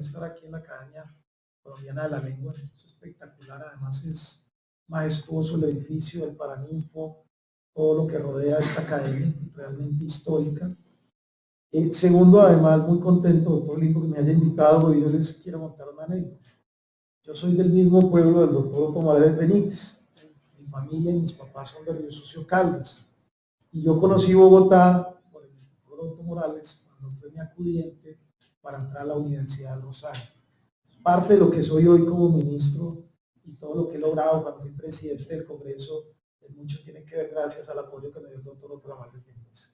estar aquí en la Academia Colombiana de la Lengua, es espectacular, además es majestuoso el edificio, el Paraninfo, todo lo que rodea esta academia, realmente histórica. Segundo, además, muy contento, doctor Limbo, que me haya invitado, porque yo les quiero contar una anécdota. Yo soy del mismo pueblo del doctor Otto Morales Benítez. Mi familia y mis papás son de Río Sucio, Caldas. Y yo conocí Bogotá por el doctor Otto Morales cuando fue mi acudiente para entrar a la Universidad del Rosario. Parte de lo que soy hoy como ministro y todo lo que he logrado cuando fui presidente del Congreso, mucho tiene que ver gracias al apoyo que me dio el doctor Otto Morales Benítez.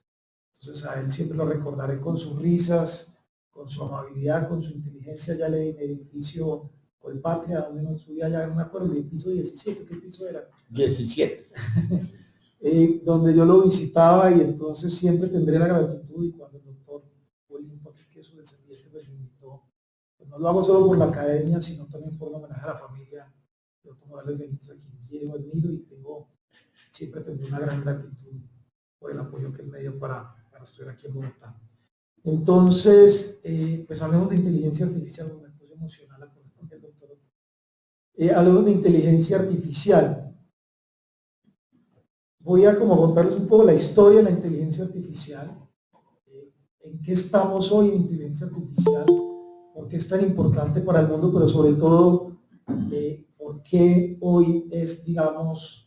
Entonces a él siempre lo recordaré con sus risas, con su amabilidad, con su inteligencia. Ya le di mi edificio Colpatria, donde nos subía, ya no me acuerdo, el piso 17, ¿qué piso era? 17. Donde yo lo visitaba, y entonces siempre tendré la gratitud. Y cuando el doctor Olimpo, que es su descendiente, me invitó, pues no lo hago solo por la academia, sino también por un homenaje a la familia de Otto Morales Benítez, a quien quiero, admiro, y siempre tendré una gran gratitud por el apoyo que él me dio para estudiar aquí en Bogotá. Entonces, pues hablemos de inteligencia artificial, me puse emocional con el doctor. Hablemos de inteligencia artificial. Voy a contarles un poco la historia de la inteligencia artificial, en qué estamos hoy en inteligencia artificial, por qué es tan importante para el mundo, pero sobre todo, por qué hoy es, digamos,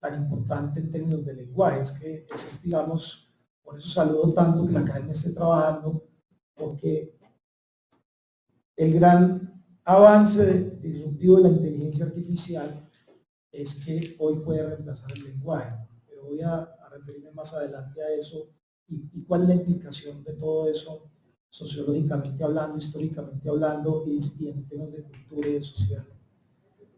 tan importante en términos de lenguaje. Es que ese es, digamos, por eso saludo tanto que la academia esté trabajando, porque el gran avance disruptivo de la inteligencia artificial es que hoy puede reemplazar el lenguaje. Pero voy a referirme más adelante a eso y cuál es la implicación de todo eso sociológicamente hablando, históricamente hablando, y en términos de cultura y de sociedad.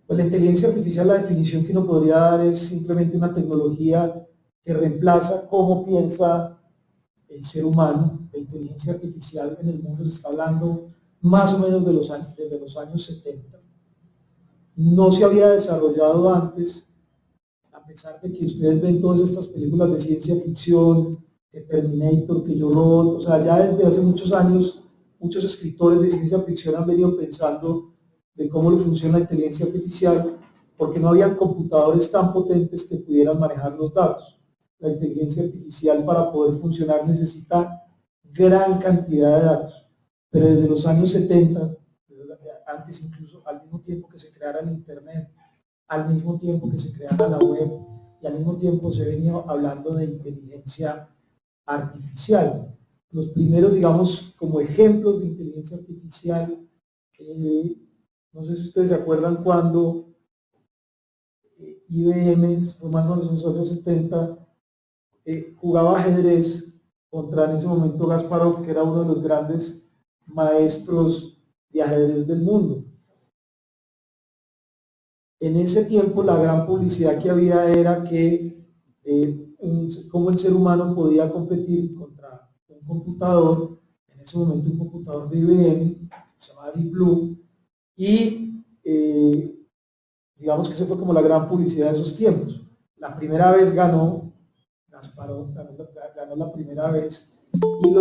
Pues la inteligencia artificial, la definición que uno podría dar es simplemente una tecnología que reemplaza cómo piensa el ser humano. La inteligencia artificial en el mundo se está hablando más o menos desde los años 70. No se había desarrollado antes, a pesar de que ustedes ven todas estas películas de ciencia ficción, que Terminator, que Yo Robot, o sea, ya desde hace muchos años, muchos escritores de ciencia ficción han venido pensando de cómo funciona la inteligencia artificial, porque no habían computadores tan potentes que pudieran manejar los datos. La inteligencia artificial, para poder funcionar, necesita gran cantidad de datos, pero desde los años 70, antes incluso, al mismo tiempo que se creara el Internet, al mismo tiempo que se creara la web, y al mismo tiempo se venía hablando de inteligencia artificial. Los primeros, digamos, como ejemplos de inteligencia artificial, no sé si ustedes se acuerdan cuando IBM, fue más o menos en los años 70, jugaba ajedrez contra, en ese momento, Kasparov, que era uno de los grandes maestros de ajedrez del mundo. En ese tiempo la gran publicidad que había era que cómo el ser humano podía competir contra un computador, en ese momento un computador de IBM, se llamaba Deep Blue, y digamos que esa fue como la gran publicidad de esos tiempos. La primera vez ganó Kasparov, ganó la primera vez, y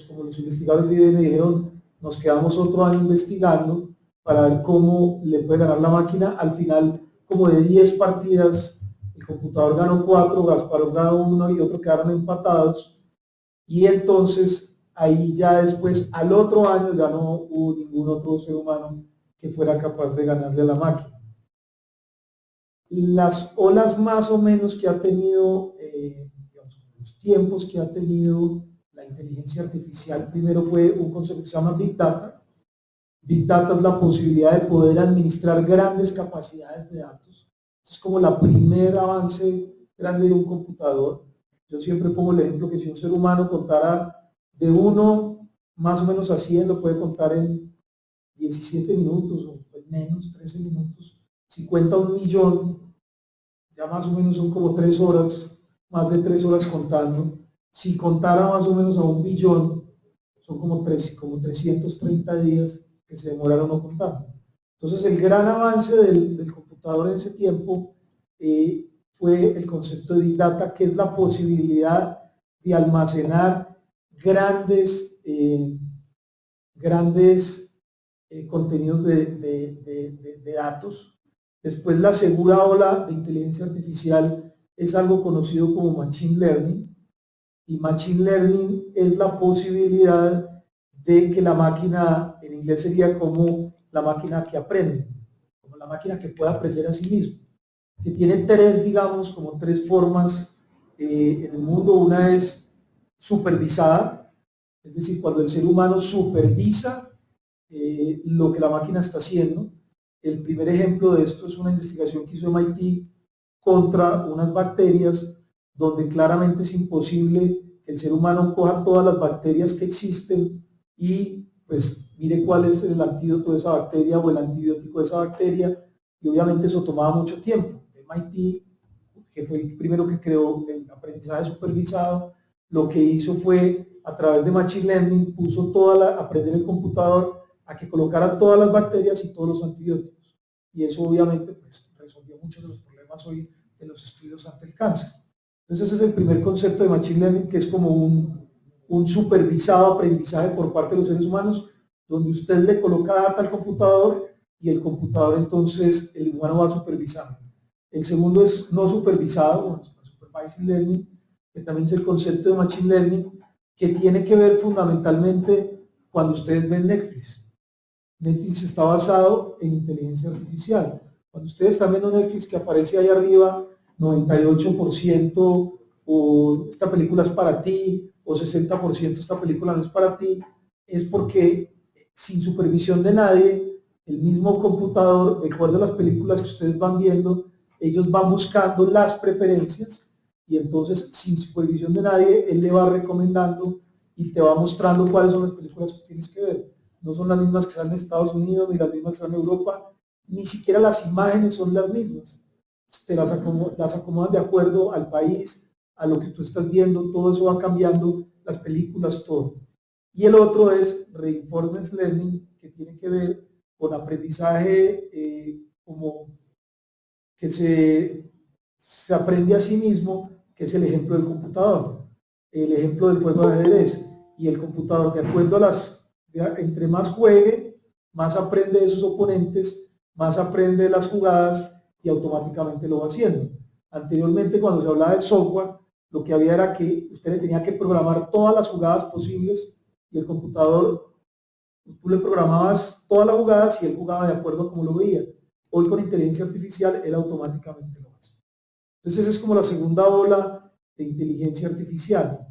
como los investigadores de IBM dijeron, nos quedamos otro año investigando para ver cómo le puede ganar la máquina. Al final, como de 10 partidas, el computador ganó 4, Kasparov ganó 1 y otro quedaron empatados, y entonces ahí ya después, al otro año, ya no hubo ningún otro ser humano que fuera capaz de ganarle a la máquina. Las olas más o menos que ha tenido, digamos, los tiempos que ha tenido la inteligencia artificial, primero fue un concepto que se llama Big Data. Big Data es la posibilidad de poder administrar grandes capacidades de datos. Es como el primer avance grande de un computador. Yo siempre pongo el ejemplo que si un ser humano contara de 1 más o menos a 100, lo puede contar en 17 minutos o menos, 13 minutos. Si cuenta 1 millón, ya más o menos son como 3 horas, más de 3 horas contando. Si contara más o menos a 1 billón, son como 330 días que se demoraron no contando. Entonces el gran avance del computador en ese tiempo fue el concepto de Big Data, que es la posibilidad de almacenar grandes grandes contenidos de datos. Después la segunda ola de inteligencia artificial es algo conocido como Machine Learning, y Machine Learning es la posibilidad de que la máquina, en inglés sería como la máquina que aprende, como la máquina que pueda aprender a sí misma, que tiene tres, digamos, como tres formas en el mundo. Una es supervisada, es decir, cuando el ser humano supervisa lo que la máquina está haciendo. El primer ejemplo de esto es una investigación que hizo MIT contra unas bacterias, donde claramente es imposible que el ser humano coja todas las bacterias que existen y pues mire cuál es el antídoto de esa bacteria o el antibiótico de esa bacteria, y obviamente eso tomaba mucho tiempo. MIT, que fue el primero que creó el aprendizaje supervisado, lo que hizo fue, a través de Machine Learning, puso aprender el computador a que colocara todas las bacterias y todos los antibióticos. Y eso obviamente pues, resolvió muchos de los problemas hoy de los estudios ante el cáncer. Entonces ese es el primer concepto de Machine Learning, que es como un supervisado aprendizaje por parte de los seres humanos, donde usted le coloca data al computador y el computador entonces, el humano va supervisando. El segundo es no supervisado, Supervised Learning, que también es el concepto de Machine Learning, que tiene que ver fundamentalmente cuando ustedes ven Netflix. Netflix está basado en inteligencia artificial. Cuando ustedes están viendo Netflix, que aparece ahí arriba 98% o esta película es para ti, o 60% esta película no es para ti, es porque sin supervisión de nadie, el mismo computador, de acuerdo a las películas que ustedes van viendo, ellos van buscando las preferencias, y entonces sin supervisión de nadie, él le va recomendando y te va mostrando cuáles son las películas que tienes que ver. No son las mismas que salen en Estados Unidos, ni las mismas que salen en Europa, ni siquiera las imágenes son las mismas. Te las acomodan de acuerdo al país, a lo que tú estás viendo, todo eso va cambiando, las películas, todo. Y el otro es Reinforcement Learning, que tiene que ver con aprendizaje como que se aprende a sí mismo, que es el ejemplo del computador, el ejemplo del juego de ajedrez. Y el computador, de acuerdo a entre más juegue, más aprende de sus oponentes, más aprende de las jugadas y automáticamente lo va haciendo. Anteriormente, cuando se hablaba del software, lo que había era que usted le tenía que programar todas las jugadas posibles, y el computador, tú le programabas todas las jugadas y él jugaba de acuerdo a cómo lo veía. Hoy con inteligencia artificial él automáticamente lo hace. Entonces esa es como la segunda ola de inteligencia artificial.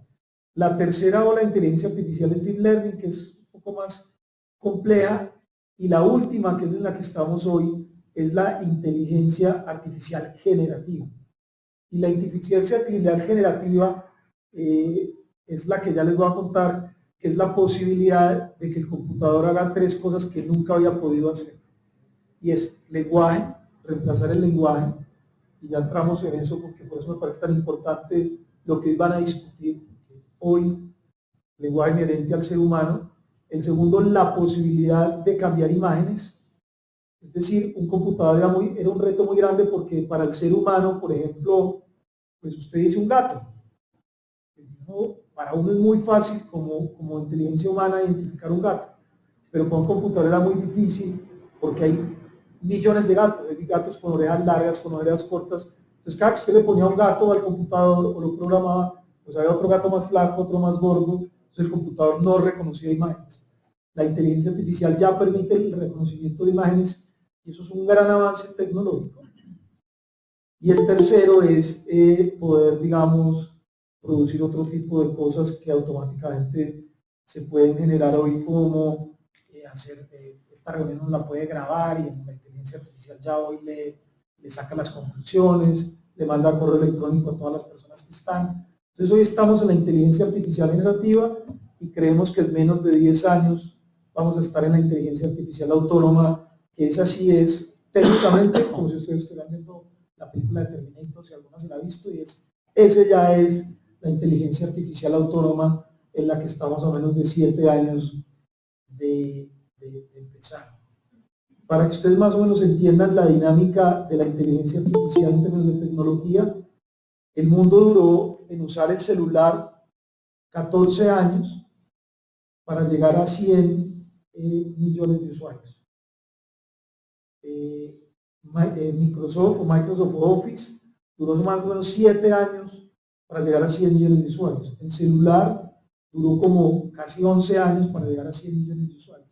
La tercera ola de inteligencia artificial es Deep Learning, que es un poco más compleja, y la última, que es en la que estamos hoy, es la inteligencia artificial generativa. Y la inteligencia artificial generativa es la que ya les voy a contar, que es la posibilidad de que el computador haga tres cosas que nunca había podido hacer. Y es lenguaje, reemplazar el lenguaje, y ya entramos en eso porque por eso me parece tan importante lo que hoy van a discutir. Hoy, lenguaje inherente al ser humano. El segundo, la posibilidad de cambiar imágenes. Es decir, un computador era un reto muy grande, porque para el ser humano, por ejemplo, pues usted dice un gato. Para uno es muy fácil como inteligencia humana identificar un gato, pero para un computador era muy difícil, porque hay millones de gatos, hay gatos con orejas largas, con orejas cortas. Entonces cada que usted le ponía un gato al computador o lo programaba, pues había otro gato más flaco, otro más gordo, entonces el computador no reconocía imágenes. La inteligencia artificial ya permite el reconocimiento de imágenes, y eso es un gran avance tecnológico. Y el tercero es poder, digamos, producir otro tipo de cosas que automáticamente se pueden generar hoy, como esta reunión uno la puede grabar y en la inteligencia artificial ya hoy le saca las conclusiones, le manda correo electrónico a todas las personas que están. Entonces hoy estamos en la inteligencia artificial generativa, y creemos que en menos de 10 años vamos a estar en la inteligencia artificial autónoma, que esa sí es técnicamente, como si ustedes estuvieran viendo la película de Terminator, si alguna se la ha visto, y ese ya es la inteligencia artificial autónoma, en la que estamos a menos de 7 años de empezar. Para que ustedes más o menos entiendan la dinámica de la inteligencia artificial en términos de tecnología, el mundo duró en usar el celular 14 años para llegar a 100 millones de usuarios. Microsoft o Microsoft Office duró más o menos 7 años para llegar a 100 millones de usuarios. El celular duró como casi 11 años para llegar a 100 millones de usuarios.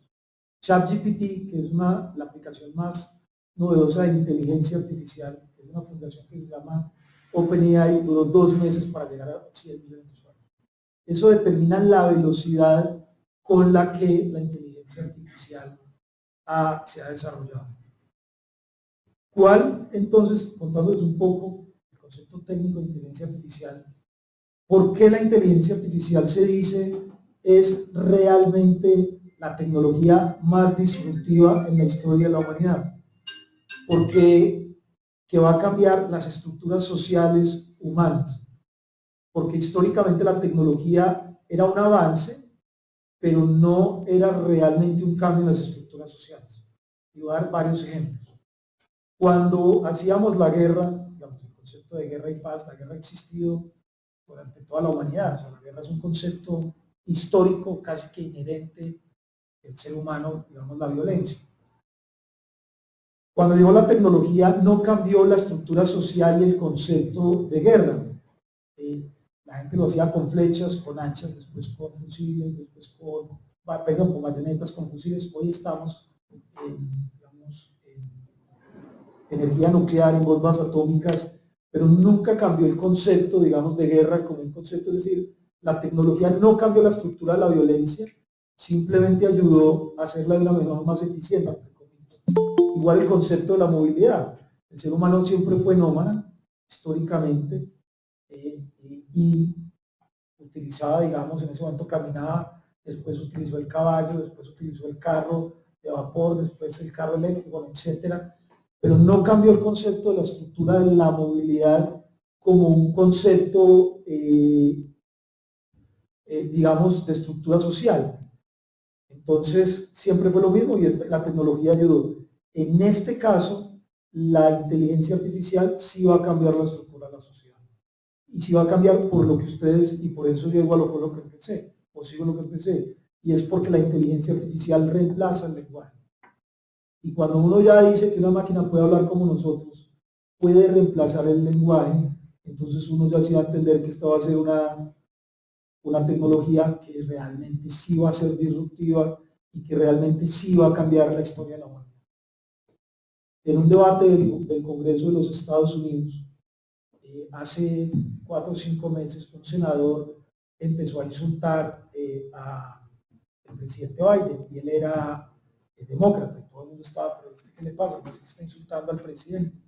ChatGPT, que es la aplicación más novedosa de inteligencia artificial, es una fundación que se llama OpenAI, duró 2 meses para llegar a 100 millones de usuarios. Eso determina la velocidad con la que la inteligencia artificial se ha desarrollado. ¿Cuál, entonces, contándoles un poco el concepto técnico de inteligencia artificial, por qué la inteligencia artificial se dice es realmente la tecnología más disruptiva en la historia de la humanidad? Porque que va a cambiar las estructuras sociales humanas. Porque históricamente la tecnología era un avance, pero no era realmente un cambio en las estructuras sociales. Y voy a dar varios ejemplos. Cuando hacíamos la guerra, digamos, el concepto de guerra y paz, la guerra ha existido durante toda la humanidad. O sea, la guerra es un concepto histórico casi que inherente del ser humano, digamos, la violencia. Cuando llegó la tecnología no cambió la estructura social y el concepto de guerra. La gente lo hacía con flechas, con hachas, después con fusiles, después con bayonetas, con fusiles. Hoy estamos en energía nuclear, en bombas atómicas, pero nunca cambió el concepto, digamos, de guerra como un concepto. Es decir, la tecnología no cambió la estructura de la violencia, simplemente ayudó a hacerla de una manera más eficiente. Igual el concepto de la movilidad. El ser humano siempre fue nómada, históricamente, y utilizaba, digamos, en ese momento caminaba, después utilizó el caballo, después utilizó el carro de vapor, después el carro eléctrico, etcétera, pero no cambió el concepto de la estructura de la movilidad como un concepto, digamos, de estructura social. Entonces, siempre fue lo mismo y la tecnología ayudó. En este caso, la inteligencia artificial sí va a cambiar la estructura de la sociedad. Y sí va a cambiar por lo que ustedes, y por eso llego a lo que empecé, o sigo lo que empecé, y es porque la inteligencia artificial reemplaza el lenguaje. Y cuando uno ya dice que una máquina puede hablar como nosotros, puede reemplazar el lenguaje, entonces uno ya sí va a entender que esta va a ser una tecnología que realmente sí va a ser disruptiva y que realmente sí va a cambiar la historia de la humanidad. En un debate del Congreso de los Estados Unidos, hace 4 o 5 meses, un senador empezó a insultar al presidente Biden, y él era demócrata, y todo el mundo estaba, pero ¿qué le pasa? Pues está insultando al presidente.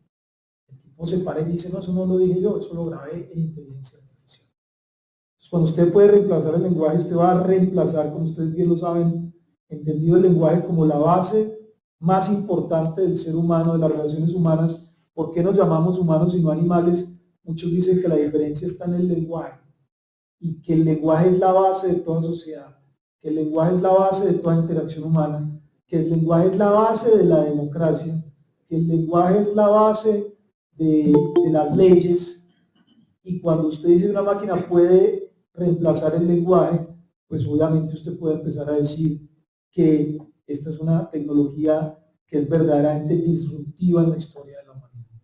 El tipo se para y dice, no, eso no lo dije yo, eso lo grabé en inteligencia artificial. Entonces, cuando usted puede reemplazar el lenguaje, usted va a reemplazar, como ustedes bien lo saben, entendido el lenguaje como la base más importante del ser humano, de las relaciones humanas. ¿Por qué nos llamamos humanos y no animales? Muchos dicen que la diferencia está en el lenguaje, y que el lenguaje es la base de toda sociedad, que el lenguaje es la base de toda interacción humana, que el lenguaje es la base de la democracia, que el lenguaje es la base de las leyes. Y cuando usted dice que una máquina puede reemplazar el lenguaje, pues obviamente usted puede empezar a decir que esta es una tecnología que es verdaderamente disruptiva en la historia de la humanidad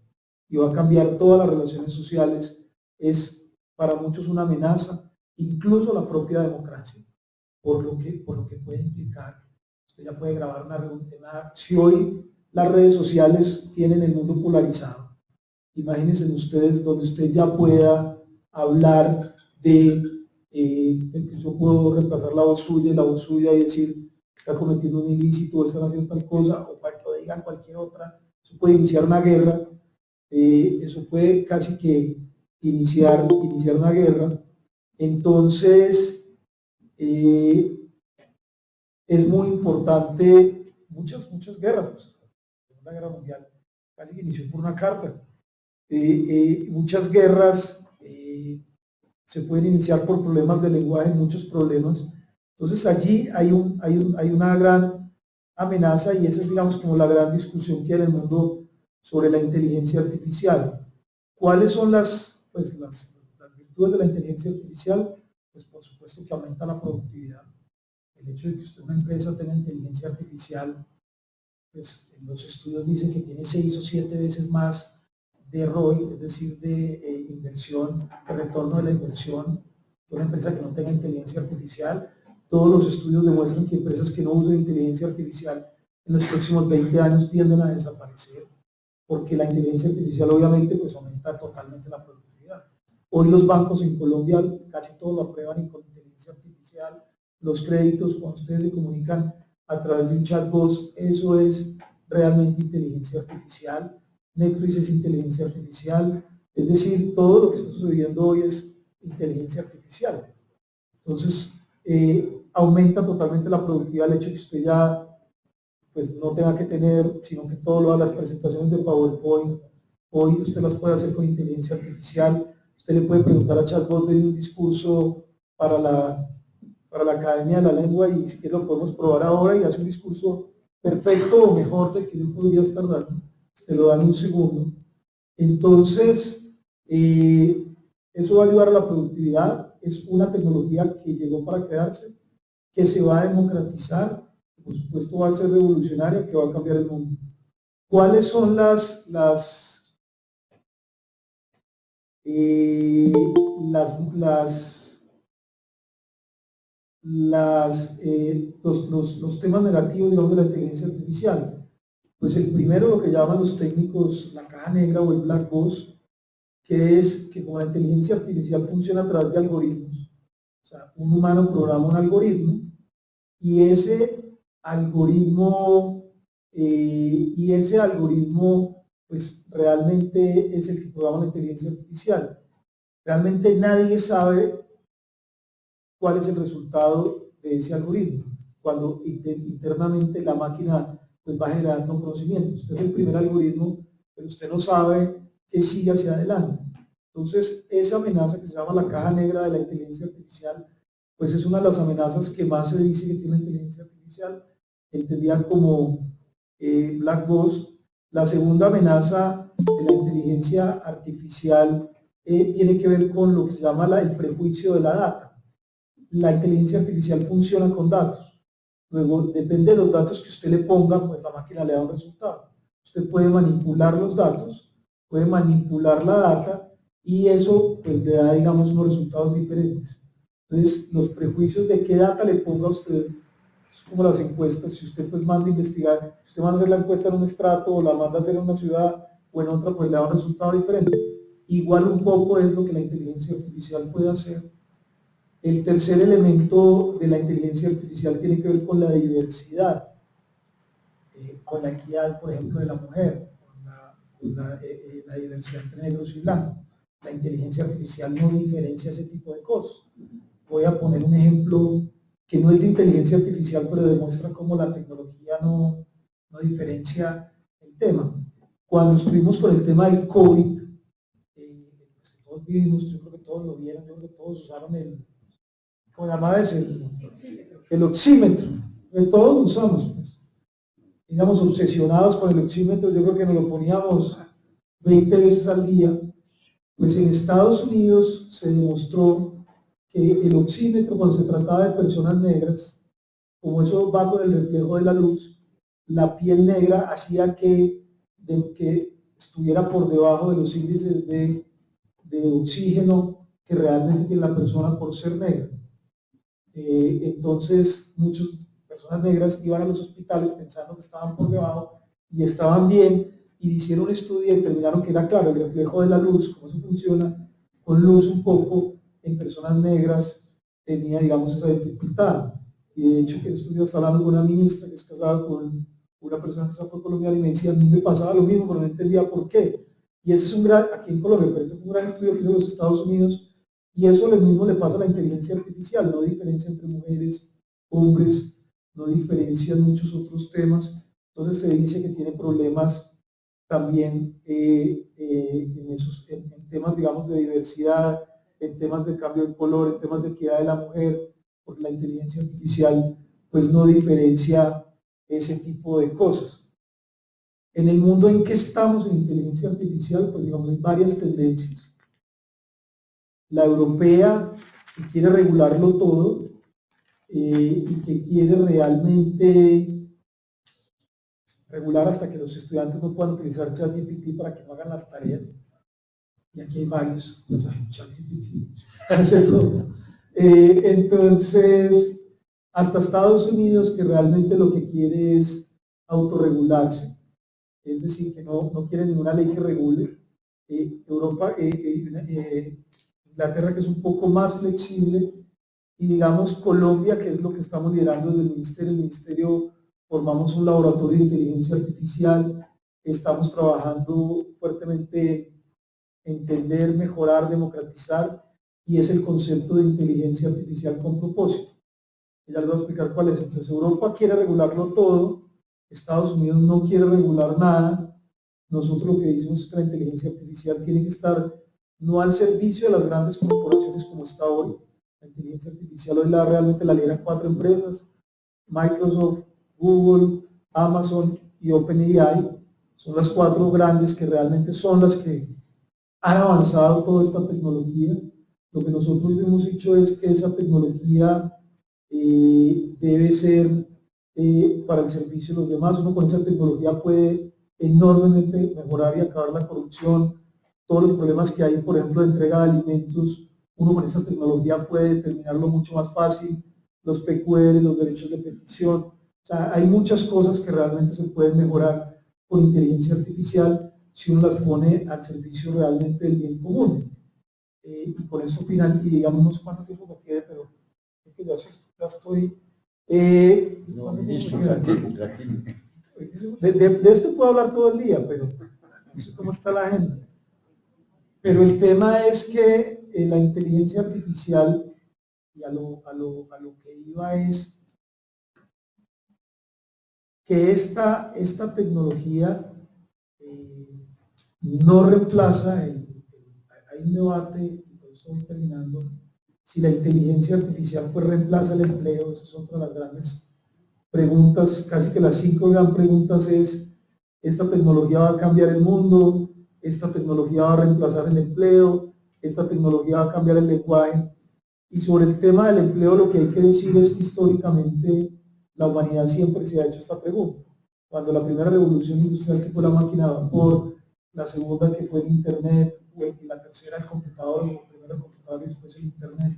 y va a cambiar todas las relaciones sociales. Es para muchos una amenaza, incluso la propia democracia, por lo que puede implicar. Usted ya puede grabar una reunión. Si hoy las redes sociales tienen el mundo polarizado, imagínense ustedes donde usted ya pueda hablar de que yo puedo reemplazar la voz suya y decir que está cometiendo un ilícito o están haciendo tal cosa, o para que lo digan cualquier otra. Eso puede iniciar una guerra, eso puede casi que iniciar una guerra. Entonces, es muy importante, muchas guerras, pues, la Segunda Guerra Mundial casi que inició por una carta. Muchas guerras se pueden iniciar por problemas de lenguaje, muchos problemas. Entonces allí hay una gran amenaza, y esa es, digamos, como la gran discusión que hay en el mundo sobre la inteligencia artificial. ¿Cuáles son las virtudes de la inteligencia artificial? Pues por supuesto que aumenta la productividad. el hecho de que usted, una empresa, tenga inteligencia artificial, pues en los estudios dicen que tiene 6 o 7 veces más de ROI, es decir, de inversión, de retorno de la inversión, que una empresa que no tenga inteligencia artificial. Todos los estudios demuestran que empresas que no usen inteligencia artificial en los próximos 20 años tienden a desaparecer, porque la inteligencia artificial obviamente pues aumenta totalmente la productividad. Hoy los bancos en Colombia casi todos lo aprueban con inteligencia artificial. Los créditos, cuando ustedes se comunican a través de un chatbot, eso es realmente inteligencia artificial. Netflix es inteligencia artificial, es decir, todo lo que está sucediendo hoy es inteligencia artificial. Entonces, aumenta totalmente la productividad el hecho de que usted ya pues, no tenga que tener, sino que todas las presentaciones de PowerPoint, hoy usted las puede hacer con inteligencia artificial. Usted le puede preguntar a chatbot de un discurso para la Academia de la Lengua y si quiere lo podemos probar ahora y hace un discurso perfecto o mejor del que yo podría estar dando. Te lo dan en un segundo. Entonces, eso va a ayudar a la productividad. Es una tecnología que llegó para quedarse, que se va a democratizar, que por supuesto va a ser revolucionaria, que va a cambiar el mundo. ¿Cuáles son los temas negativos, digamos, de la inteligencia artificial? Pues el primero, lo que llaman los técnicos la caja negra o el black box, que es que como la inteligencia artificial funciona a través de algoritmos, o sea, un humano programa un algoritmo y ese algoritmo, pues realmente es el que programa la inteligencia artificial. Realmente nadie sabe cuál es el resultado de ese algoritmo, cuando internamente la máquina pues va generando conocimiento. Usted es el primer algoritmo, pero usted no sabe qué sigue hacia adelante. Entonces, esa amenaza que se llama la caja negra de la inteligencia artificial, pues es una de las amenazas que más se dice que tiene la inteligencia artificial, entendida como black box. La segunda amenaza de la inteligencia artificial tiene que ver con lo que se llama el prejuicio de la data. La inteligencia artificial funciona con datos. Luego, depende de los datos que usted le ponga, pues la máquina le da un resultado. Usted puede manipular los datos, puede manipular la data y eso pues le da, digamos, unos resultados diferentes. Entonces, los prejuicios de qué data le ponga a usted, es como las encuestas, si usted pues manda a investigar, si usted manda a hacer la encuesta en un estrato o la manda a hacer en una ciudad o en otra, pues le da un resultado diferente. Igual un poco es lo que la inteligencia artificial puede hacer. El tercer elemento de la inteligencia artificial tiene que ver con la diversidad, con la equidad, por ejemplo, de la mujer, con la diversidad entre negros y blancos. La inteligencia artificial no diferencia ese tipo de cosas. Voy a poner un ejemplo que no es de inteligencia artificial, pero demuestra cómo la tecnología no diferencia el tema. Cuando estuvimos con el tema del COVID, pues que todos vivimos, yo creo que todos lo vieron, yo creo que todos usaron ¿cómo se llama ese? El oxímetro, que todos usamos, pues. Digamos, obsesionados con el oxímetro, yo creo que nos lo poníamos 20 veces al día. Pues en Estados Unidos se demostró que el oxímetro, cuando se trataba de personas negras, como eso va con el reflejo de la luz, la piel negra hacía que estuviera por debajo de los índices de oxígeno que realmente tiene la persona por ser negra. Entonces muchas personas negras iban a los hospitales pensando que estaban por debajo y estaban bien, y hicieron un estudio y determinaron que era claro el reflejo de la luz, cómo se funciona con luz un poco en personas negras tenía, digamos, esa dificultad. Y de hecho que estos días estaba hablando con una ministra que es casada con una persona que está por colombiana y me decía, a mí me pasaba lo mismo, pero no entendía por qué. Y ese es un gran, aquí en Colombia, pero ese fue un gran estudio que hizo en los Estados Unidos. Y eso lo mismo le pasa a la inteligencia artificial, no diferencia entre mujeres, hombres, no diferencia en muchos otros temas. Entonces se dice que tiene problemas también en temas, digamos, de diversidad, en temas de cambio de color, en temas de equidad de la mujer, porque la inteligencia artificial pues no diferencia ese tipo de cosas. En el mundo en que estamos en inteligencia artificial, pues digamos, hay varias tendencias. La europea, que quiere regularlo todo, y que quiere realmente regular hasta que los estudiantes no puedan utilizar ChatGPT para que no hagan las tareas. Y aquí hay varios, ya saben, ChatGPT, hace todo. Entonces, hasta Estados Unidos, que realmente lo que quiere es autorregularse, es decir, que no quiere ninguna ley que regule. Europa, Inglaterra, que es un poco más flexible, y digamos Colombia, que es lo que estamos liderando desde el ministerio formamos un laboratorio de inteligencia artificial, estamos trabajando fuertemente en entender, mejorar, democratizar, y es el concepto de inteligencia artificial con propósito. Ya les voy a explicar cuál es. Entonces Europa quiere regularlo todo, Estados Unidos no quiere regular nada. Nosotros lo que decimos es que la inteligencia artificial tiene que estar no al servicio de las grandes corporaciones como está hoy. La inteligencia artificial hoy realmente la lideran 4 empresas, Microsoft, Google, Amazon y OpenAI. Son las 4 grandes que realmente son las que han avanzado toda esta tecnología. Lo que nosotros hemos dicho es que esa tecnología debe ser para el servicio de los demás. Uno con esa tecnología puede enormemente mejorar y acabar la corrupción, todos los problemas que hay, por ejemplo, de entrega de alimentos. Uno con esta tecnología puede determinarlo mucho más fácil, los PQR, los derechos de petición. O sea, hay muchas cosas que realmente se pueden mejorar con inteligencia artificial si uno las pone al servicio realmente del bien común. Y con eso final, y digamos, no sé cuánto tiempo me quede, pero creo que ya estoy... no, ministro, tranquilo, tranquilo. De esto puedo hablar todo el día, pero no sé cómo está la agenda. Pero el tema es que la inteligencia artificial, y a lo que iba es que esta tecnología no reemplaza, hay un debate, y por eso estoy terminando, si la inteligencia artificial pues reemplaza el empleo. Esa es otra de las grandes preguntas, casi que las 5 gran preguntas es: ¿esta tecnología va a cambiar el mundo? ¿Esta tecnología va a reemplazar el empleo? ¿Esta tecnología va a cambiar el lenguaje? Y sobre el tema del empleo, lo que hay que decir es que históricamente la humanidad siempre se ha hecho esta pregunta. Cuando la primera revolución industrial, que fue la máquina de vapor, la segunda que fue el internet, y la tercera el computador, primero el computador y después el internet,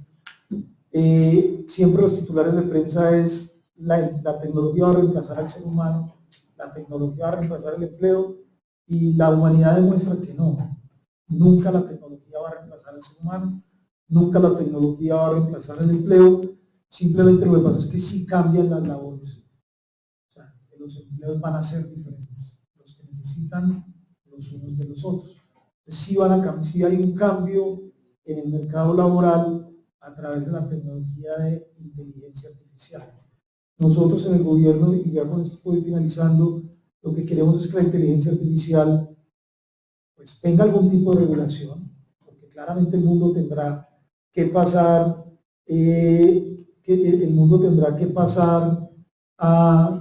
siempre los titulares de prensa es: la tecnología va a reemplazar al ser humano, la tecnología va a reemplazar el empleo, y la humanidad demuestra que no. Nunca la tecnología va a reemplazar al ser humano, nunca la tecnología va a reemplazar el empleo. Simplemente lo que pasa es que sí cambian las labores. O sea, que los empleos van a ser diferentes, los que necesitan los unos de los otros. Entonces, sí hay un cambio en el mercado laboral a través de la tecnología de inteligencia artificial. Nosotros en el gobierno, y ya con esto voy finalizando, lo que queremos es que la inteligencia artificial pues tenga algún tipo de regulación, porque claramente el mundo tendrá que pasar, a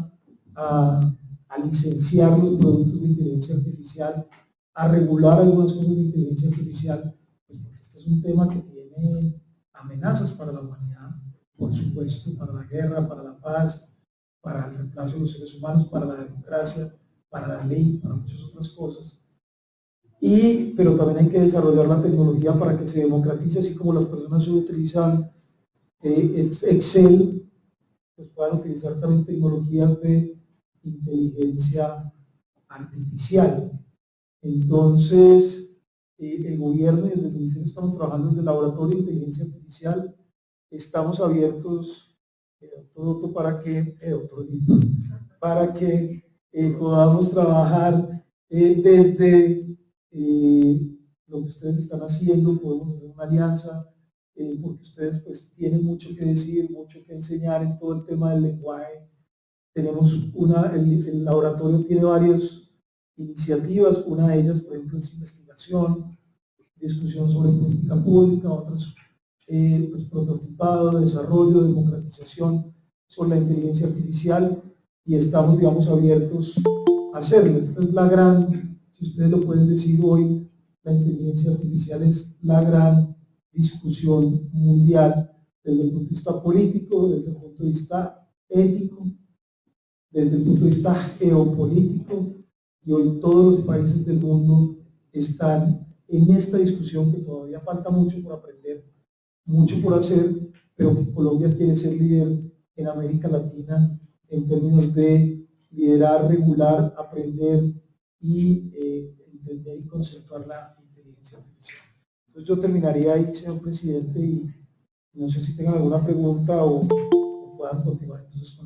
licenciar los productos de inteligencia artificial, a regular algunas cosas de inteligencia artificial, pues porque este es un tema que tiene amenazas para la humanidad, por supuesto, para la guerra, para la paz, para el reemplazo de los seres humanos, para la democracia, para la ley, para muchas otras cosas. Pero también hay que desarrollar la tecnología para que se democratice, así como las personas hoy utilizan Excel, pues puedan utilizar también tecnologías de inteligencia artificial. Entonces, el gobierno y desde el ministerio estamos trabajando desde el laboratorio de inteligencia artificial. Estamos abiertos, doctor, para que podamos trabajar desde lo que ustedes están haciendo. Podemos hacer una alianza, porque ustedes pues tienen mucho que decir, mucho que enseñar en todo el tema del lenguaje. Tenemos el laboratorio tiene varias iniciativas, una de ellas por ejemplo es investigación, discusión sobre política pública, otras pues prototipado, desarrollo, democratización sobre la inteligencia artificial, y estamos, digamos, abiertos a hacerlo. Esta es la gran, si ustedes lo pueden decir hoy, la inteligencia artificial es la gran discusión mundial, desde el punto de vista político, desde el punto de vista ético, desde el punto de vista geopolítico, y hoy todos los países del mundo están en esta discusión que todavía falta mucho por aprender, mucho por hacer, pero que Colombia quiere ser líder en América Latina en términos de liderar, regular, aprender y entender y conceptuar la inteligencia artificial. Entonces yo terminaría ahí, señor presidente, y no sé si tengan alguna pregunta o puedan continuar entonces con